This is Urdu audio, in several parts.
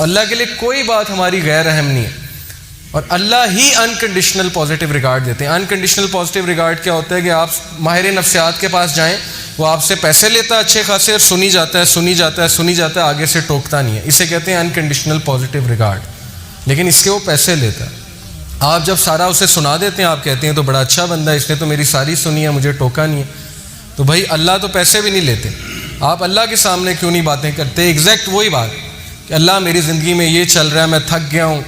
تو اللہ کے لیے کوئی بات ہماری غیر اہم نہیں ہے، اور اللہ ہی انکنڈیشنل پازیٹیو ریگارڈ دیتے ہیں۔ انکنڈیشنل پازیٹیو ریگارڈ کیا ہوتا ہے کہ آپ ماہر نفسیات کے پاس جائیں، وہ آپ سے پیسے لیتا ہے اچھے خاصے، اور سنی جاتا ہے، آگے سے ٹوکتا نہیں ہے، اسے کہتے ہیں انکنڈیشنل پازیٹیو ریگارڈ، لیکن اس کے وہ پیسے لیتا ہے۔ آپ جب سارا اسے سنا دیتے ہیں، آپ کہتے ہیں تو بڑا اچھا بندہ ہے، اس نے تو میری ساری سنی ہے، مجھے ٹوکا نہیں ہے۔ تو بھائی اللہ تو پیسے بھی نہیں لیتے، آپ اللہ کے سامنے کیوں نہیں باتیں کرتے؟ ایگزیکٹ وہی بات کہ اللہ میری زندگی میں یہ چل رہا ہے، میں تھک گیا ہوں،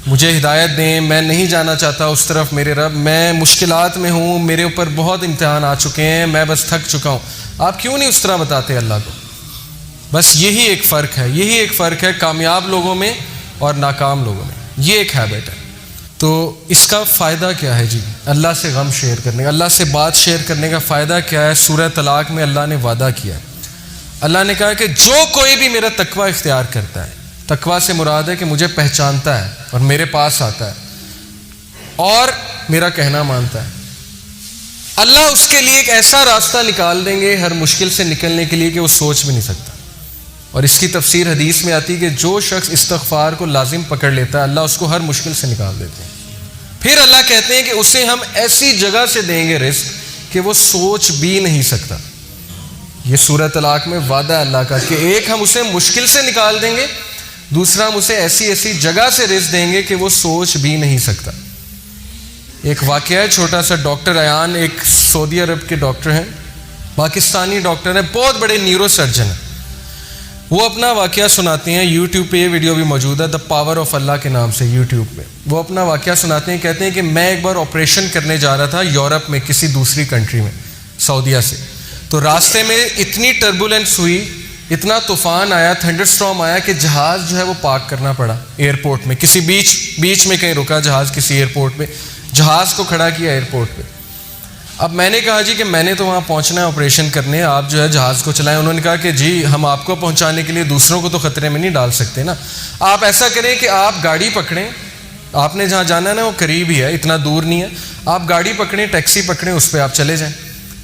مجھے ہدایت دیں، میں نہیں جانا چاہتا اس طرف میرے رب، میں مشکلات میں ہوں، میرے اوپر بہت امتحان آ چکے ہیں، میں بس تھک چکا ہوں۔ آپ کیوں نہیں اس طرح بتاتے اللہ کو؟ بس یہی ایک فرق ہے کامیاب لوگوں میں اور ناکام لوگوں میں، یہ ایک ہیبٹ ہے۔ تو اس کا فائدہ کیا ہے جی؟ اللہ سے غم شیئر کرنے کا، اللہ سے بات شیئر کرنے کا فائدہ کیا ہے؟ سورہ طلاق میں اللہ نے وعدہ کیا ہے، اللہ نے کہا کہ جو کوئی بھی میرا تقوی اختیار کرتا ہے، تقوی سے مراد ہے کہ مجھے پہچانتا ہے اور میرے پاس آتا ہے اور میرا کہنا مانتا ہے، اللہ اس کے لیے ایک ایسا راستہ نکال دیں گے ہر مشکل سے نکلنے کے لیے کہ وہ سوچ بھی نہیں سکتا۔ اور اس کی تفسیر حدیث میں آتی ہے کہ جو شخص استغفار کو لازم پکڑ لیتا ہے، اللہ اس کو ہر مشکل سے نکال دیتے ہیں۔ پھر اللہ کہتے ہیں کہ اسے ہم ایسی جگہ سے دیں گے رزق کہ وہ سوچ بھی نہیں سکتا۔ یہ سورہ طلاق میں وعدہ ہے اللہ کا کہ ایک ہم اسے مشکل سے نکال دیں گے، دوسرا ہم اسے ایسی جگہ سے رزق دیں گے کہ وہ سوچ بھی نہیں سکتا۔ ایک واقعہ ہے چھوٹا سا، ڈاکٹر ایان ایک سعودی عرب کے ڈاکٹر ہیں، پاکستانی ڈاکٹر ہیں، بہت بڑے نیورو سرجن ہیں۔ وہ اپنا واقعہ سناتے ہیں، یوٹیوب پہ یہ ویڈیو بھی موجود ہے، دا پاور آف اللہ کے نام سے یوٹیوب پہ۔ وہ اپنا واقعہ سناتے ہیں، کہتے ہیں کہ میں ایک بار آپریشن کرنے جا رہا تھا یورپ میں، کسی دوسری کنٹری میں، سعودیہ سے، تو راستے میں اتنی ٹربولنس ہوئی، اتنا طوفان آیا، تھنڈر سٹارم آیا کہ جہاز جو ہے وہ پارک کرنا پڑا ایئرپورٹ میں، کسی بیچ میں کہیں رکا جہاز، کسی ایئرپورٹ پہ، جہاز کو کھڑا کیا ایئرپورٹ پہ۔ اب میں نے کہا جی کہ میں نے تو وہاں پہنچنا ہے آپریشن کرنے، آپ جو ہے جہاز کو چلائیں۔ انہوں نے کہا کہ جی ہم آپ کو پہنچانے کے لیے دوسروں کو تو خطرے میں نہیں ڈال سکتے نا، آپ ایسا کریں کہ آپ گاڑی پکڑیں، آپ نے جہاں جانا ہے نا وہ قریب ہی ہے، اتنا دور نہیں ہے، آپ گاڑی پکڑیں، ٹیکسی پکڑیں، اس پہ آپ چلے جائیں۔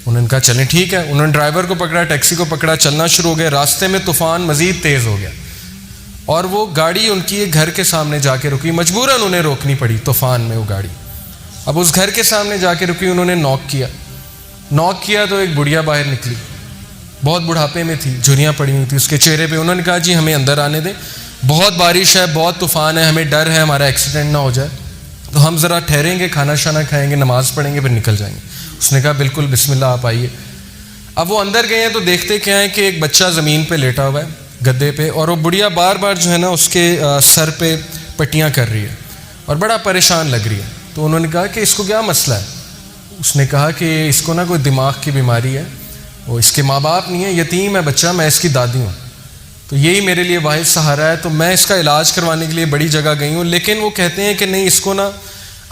انہوں نے کہا چلیں ٹھیک ہے، انہوں نے ڈرائیور کو پکڑا، ٹیکسی کو پکڑا، چلنا شروع ہو گیا۔ راستے میں طوفان مزید تیز ہو گیا اور وہ گاڑی ان کی ایک گھر کے سامنے جا کے رکی، مجبوراً انہیں روکنی پڑی طوفان میں وہ گاڑی۔ اب اس گھر کے سامنے جا کے رکی، انہوں نے نوک کیا تو ایک بڑھیا باہر نکلی، بہت بڑھاپے میں تھی، جھریاں پڑی ہوئی تھی اس کے چہرے پہ۔ انہوں نے کہا جی ہمیں اندر آنے دیں، بہت بارش ہے، بہت طوفان ہے، ہمیں ڈر ہے ہمارا ایکسیڈنٹ نہ ہو جائے، تو ہم ذرا ٹھہریں گے، کھانا شانا کھائیں گے، نماز پڑھیں گے، پھر نکل جائیں گے۔ اس نے کہا بالکل بسم اللہ آپ آئیے۔ اب وہ اندر گئے ہیں تو دیکھتے کیا ہے کہ ایک بچہ زمین پہ لیٹا ہوا ہے گدے پہ، اور وہ بڑھیا بار بار جو ہے نا اس کے سر پہ پٹیاں کر رہی ہے اور بڑا پریشان لگ رہی ہے۔ تو انہوں نے کہا کہ اس کو کیا مسئلہ ہے؟ اس نے کہا کہ اس کو نا کوئی دماغ کی بیماری ہے، وہ اس کے ماں باپ نہیں ہے، یتیم ہے بچہ، میں اس کی دادی ہوں، تو یہی میرے لیے واحد سہارا ہے، تو میں اس کا علاج کروانے کے لیے بڑی جگہ گئی ہوں، لیکن وہ کہتے ہیں کہ نہیں اس کو نا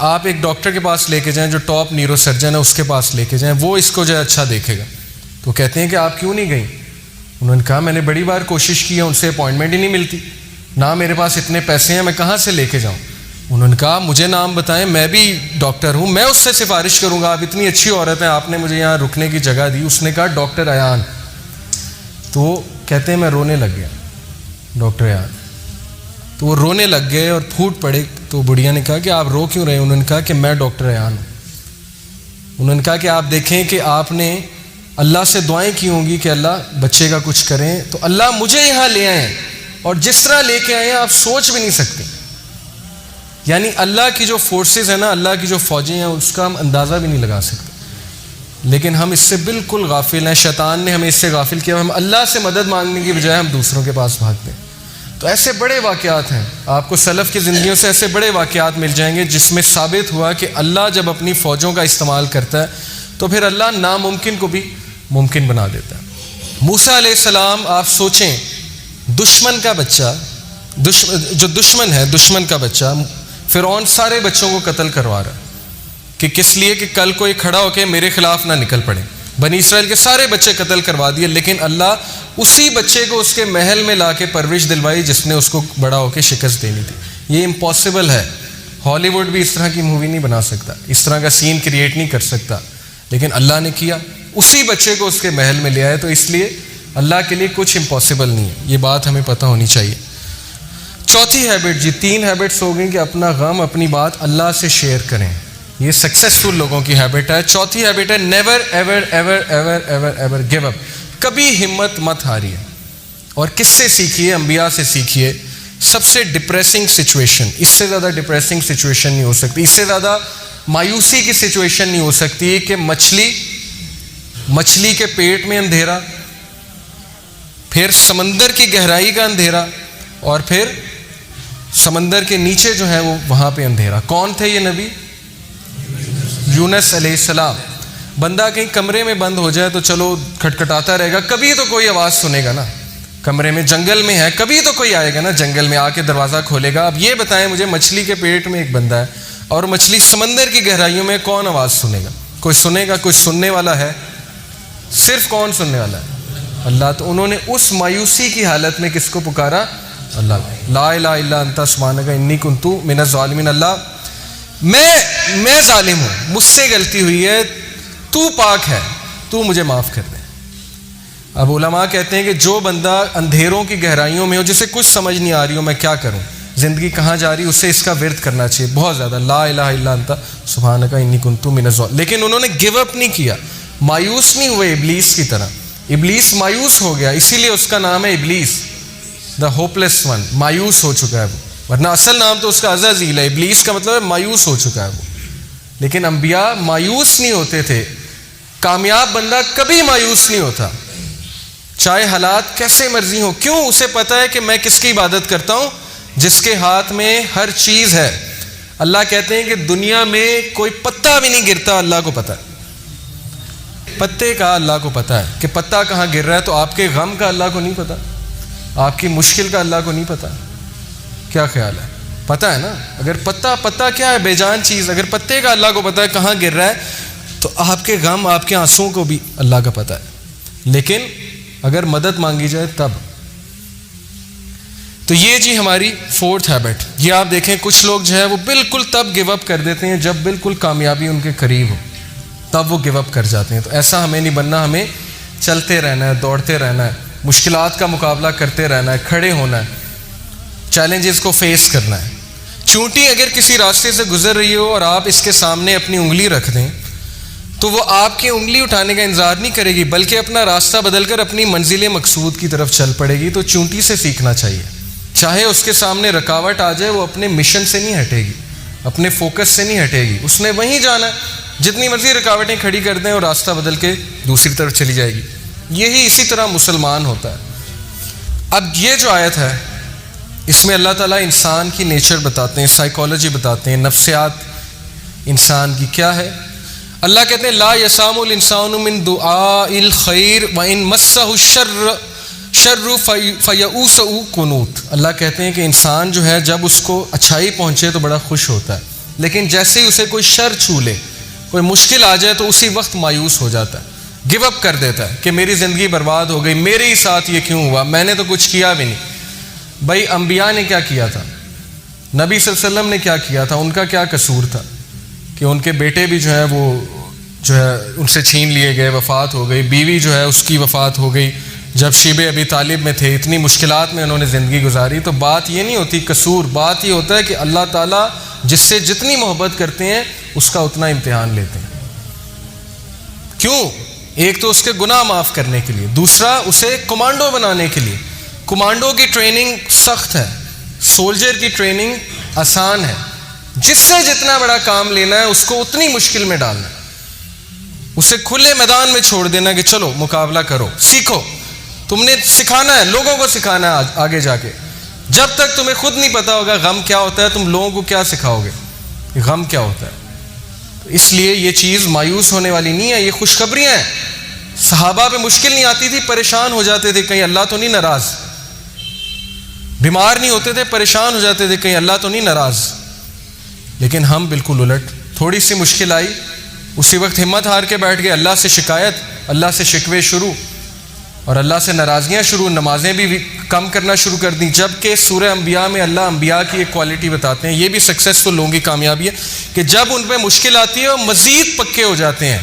آپ ایک ڈاکٹر کے پاس لے کے جائیں جو ٹاپ نیورو سرجن ہے، اس کے پاس لے کے جائیں، وہ اس کو جو ہے اچھا دیکھے گا۔ تو کہتے ہیں کہ آپ کیوں نہیں گئیں؟ انہوں نے کہا میں نے بڑی بار کوشش کی ہے، ان سے اپوائنٹمنٹ ہی نہیں ملتی، نہ میرے پاس اتنے پیسے ہیں، میں کہاں سے لے کے جاؤں؟ انہوں نے کہا مجھے نام بتائیں، میں بھی ڈاکٹر ہوں، میں اس سے سفارش کروں گا، آپ اتنی اچھی عورت ہیں، آپ نے مجھے یہاں رکنے کی جگہ دی۔ اس نے کہا ڈاکٹر ایان۔ تو وہ کہتے ہیں میں رونے لگ گیا، ڈاکٹر ایان، تو وہ رونے لگ گئے اور پھوٹ پڑے۔ تو بڑھیا نے کہا کہ آپ رو کیوں رہے ہیں؟ انہوں نے کہا کہ میں ڈاکٹر ایان ہوں۔ انہوں نے کہا کہ آپ دیکھیں کہ آپ نے اللہ سے دعائیں کی ہوں گی کہ اللہ بچے کا کچھ کریں، تو اللہ مجھے یہاں لے آئے ہیں، اور جس طرح لے کے آئے ہیں آپ سوچ بھی نہیں سکتے، یعنی اللہ کی جو فورسز ہیں نا، اللہ کی جو فوجیں ہیں، اس کا ہم اندازہ بھی نہیں لگا سکتے، لیکن ہم اس سے بالکل غافل ہیں، شیطان نے ہمیں اس سے غافل کیا، ہم اللہ سے مدد مانگنے کی بجائے ہم دوسروں کے پاس بھاگتے ہیں۔ تو ایسے بڑے واقعات ہیں، آپ کو سلف کی زندگیوں سے ایسے بڑے واقعات مل جائیں گے جس میں ثابت ہوا کہ اللہ جب اپنی فوجوں کا استعمال کرتا ہے تو پھر اللہ ناممکن کو بھی ممکن بنا دیتا ہے۔ موسیٰ علیہ السلام، آپ سوچیں، دشمن کا بچہ، جو دشمن کا بچہ، فرعون سارے بچوں کو قتل کروا رہا ہے کہ کس لیے کہ کل کو یہ کھڑا ہو کے میرے خلاف نہ نکل پڑے۔ بنی اسرائیل کے سارے بچے قتل کروا دیے، لیکن اللہ اسی بچے کو اس کے محل میں لا کے پرورش دلوائی جس نے اس کو بڑا ہو کے شکست دینی تھی۔ یہ امپاسبل ہے، ہالی ووڈ بھی اس طرح کی مووی نہیں بنا سکتا، اس طرح کا سین کریٹ نہیں کر سکتا، لیکن اللہ نے کیا، اسی بچے کو اس کے محل میں لے آئے، تو اس لیے اللہ کے لیے کچھ امپاسبل نہیں ہے، یہ بات ہمیں پتہ ہونی چاہیے۔ چوتھی ہیبٹ جی، 3 ہیبٹس ہو گئیں کہ اپنا غم اپنی بات اللہ سے شیئر کریں. یہ سکسیسفل لوگوں کی ہیبٹ ہے. چوتھی ہیبٹ ہے never ever ever ever ever ever give up. کبھی ہمت مت ہاریے. اور کس سے سیکھیے؟ انبیاء سے سیکھیے. سب سے ڈپریسنگ سچویشن، اس سے زیادہ ڈپریسنگ سچویشن نہیں ہو سکتی، اس سے زیادہ مایوسی کی سچویشن نہیں ہو سکتی کہ مچھلی کے پیٹ میں اندھیرا، پھر سمندر کی گہرائی کا اندھیرا، اور پھر سمندر کے نیچے جو ہے وہ وہاں پہ اندھیرا. کون تھے یہ نبی؟ یونس علیہ السلام. بندہ کہیں کمرے میں بند ہو جائے تو چلو کھٹکھٹاتا رہے گا، کبھی تو کوئی آواز سنے گا نا. کمرے میں، جنگل میں ہے، کبھی تو کوئی آئے گا نا جنگل میں، آ کے دروازہ کھولے گا. اب یہ بتائیں مجھے، مچھلی کے پیٹ میں ایک بندہ ہے اور مچھلی سمندر کی گہرائیوں میں، کون آواز سنے گا؟ کوئی سنے گا؟ کوئی سننے والا ہے؟ صرف کون سننے والا ہے؟ اللہ. تو انہوں نے اس مایوسی کی حالت میں کس کو پکارا؟ اللہ. لا الہ الا انت سبحانک انی کنت من الظالمین. اللہ میں ظالم ہوں، مجھ سے غلطی ہوئی ہے، تو پاک ہے، تو مجھے معاف کر دے. اب علماء کہتے ہیں کہ جو بندہ اندھیروں کی گہرائیوں میں ہو، جسے کچھ سمجھ نہیں آ رہی ہو میں کیا کروں، زندگی کہاں جا رہی، اسے اس کا ورد کرنا چاہیے بہت زیادہ. لا الہ الا انت سبحانک انی کنت من الظالمین. لیکن انہوں نے گیو اپ نہیں کیا، مایوس نہیں ہوئے ابلیس کی طرح. ابلیس مایوس ہو گیا، اسی لیے اس کا نام ہے ابلیس، دا ہوپلیس ون. مایوس ہو چکا ہے وہ، ورنہ اصل نام تو اس کا عزازیل ہے. ابلیس کا مطلب ہے مایوس ہو چکا ہے وہ. لیکن انبیاء مایوس نہیں ہوتے تھے. کامیاب بندہ کبھی مایوس نہیں ہوتا، چاہے حالات کیسے مرضی ہوں. کیوں؟ اسے پتہ ہے کہ میں کس کی عبادت کرتا ہوں؟ جس کے ہاتھ میں ہر چیز ہے. اللہ کہتے ہیں کہ دنیا میں کوئی پتا بھی نہیں گرتا، اللہ کو پتہ ہے. پتے کا اللہ کو پتہ ہے کہ پتا کہاں گر رہا ہے. تو آپ کے غم کا اللہ کو نہیں پتہ؟ آپ کی مشکل کا اللہ کو نہیں پتہ؟ کیا خیال ہے؟ پتہ ہے نا. اگر پتا کیا ہے؟ بے جان چیز. اگر پتے کا اللہ کو پتہ ہے کہاں گر رہا ہے، تو آپ کے غم، آپ کے آنسوؤں کو بھی اللہ کا پتہ ہے. لیکن اگر مدد مانگی جائے تب. تو یہ جی ہماری 4th ہیبٹ. یہ آپ دیکھیں کچھ لوگ جو ہے وہ بالکل تب گیو اپ کر دیتے ہیں جب بالکل کامیابی ان کے قریب ہو، تب وہ گیو اپ کر جاتے ہیں. تو ایسا ہمیں نہیں بننا. ہمیں چلتے رہنا ہے، دوڑتے رہنا ہے، مشکلات کا مقابلہ کرتے رہنا ہے، کھڑے ہونا ہے، چیلنجز کو فیس کرنا ہے. چونٹی اگر کسی راستے سے گزر رہی ہو اور آپ اس کے سامنے اپنی انگلی رکھ دیں تو وہ آپ کی انگلی اٹھانے کا انتظار نہیں کرے گی، بلکہ اپنا راستہ بدل کر اپنی منزل مقصود کی طرف چل پڑے گی. تو چونٹی سے سیکھنا چاہیے. چاہے اس کے سامنے رکاوٹ آ جائے، وہ اپنے مشن سے نہیں ہٹے گی، اپنے فوکس سے نہیں ہٹے گی. اس نے وہیں جانا ہے. جتنی مرضی رکاوٹیں کھڑی کر دیں اور راستہ بدل کے دوسری طرف چلی جائے گی. یہی اسی طرح مسلمان ہوتا ہے. اب یہ جو آیت ہے اس میں اللہ تعالیٰ انسان کی نیچر بتاتے ہیں، سائیکالوجی بتاتے ہیں، نفسیات انسان کی کیا ہے. اللہ کہتے ہیں لا یسام الانسان من دعاء الخیر وان مسہ الشر فیئوس قنوط. اللہ کہتے ہیں کہ انسان جو ہے جب اس کو اچھائی پہنچے تو بڑا خوش ہوتا ہے، لیکن جیسے ہی اسے کوئی شر چھو لے، کوئی مشکل آ جائے تو اسی وقت مایوس ہو جاتا ہے، گیو اپ کر دیتا ہے کہ میری زندگی برباد ہو گئی، میرے ہی ساتھ یہ کیوں ہوا، میں نے تو کچھ کیا بھی نہیں. بھائی انبیاء نے کیا کیا تھا؟ نبی صلی اللہ علیہ وسلم نے کیا کیا تھا؟ ان کا کیا قصور تھا کہ ان کے بیٹے بھی جو ہے وہ جو ہے ان سے چھین لیے گئے، وفات ہو گئی، بیوی جو ہے اس کی وفات ہو گئی جب شیب ابی طالب میں تھے، اتنی مشکلات میں انہوں نے زندگی گزاری. تو بات یہ نہیں ہوتی قصور، بات یہ ہوتا ہے کہ اللہ تعالیٰ جس سے جتنی محبت کرتے ہیں اس کا اتنا امتحان لیتے ہیں. کیوں؟ ایک تو اس کے گناہ معاف کرنے کے لیے، دوسرا اسے کمانڈو بنانے کے لیے. کمانڈو کی ٹریننگ سخت ہے، سولجر کی ٹریننگ آسان ہے. جس سے جتنا بڑا کام لینا ہے اس کو اتنی مشکل میں ڈالنا ہے، اسے کھلے میدان میں چھوڑ دینا کہ چلو مقابلہ کرو، سیکھو. تم نے سکھانا ہے، لوگوں کو سکھانا ہے آگے جا کے. جب تک تمہیں خود نہیں پتا ہوگا غم کیا ہوتا ہے، تم لوگوں کو کیا سکھاؤ گے کہ غم کیا ہوتا ہے. اس لیے یہ چیز مایوس ہونے والی نہیں ہے، یہ خوشخبریاں ہیں. صحابہ پہ مشکل نہیں آتی تھی، پریشان ہو جاتے تھے کہیں اللہ تو نہیں ناراض. بیمار نہیں ہوتے تھے، پریشان ہو جاتے تھے کہیں اللہ تو نہیں ناراض. لیکن ہم بالکل الٹ، تھوڑی سی مشکل آئی اسی وقت ہمت ہار کے بیٹھ گئے، اللہ سے شکایت، اللہ سے شکوے شروع، اور اللہ سے ناراضگیاں شروع. نمازیں بھی کم کرنا شروع کر دیں. جبکہ سورہ انبیاء میں اللہ انبیاء کی ایک کوالٹی بتاتے ہیں، یہ بھی سکسیسفل لوگوں کی کامیابی ہے کہ جب ان پہ مشکل آتی ہے وہ مزید پکے ہو جاتے ہیں.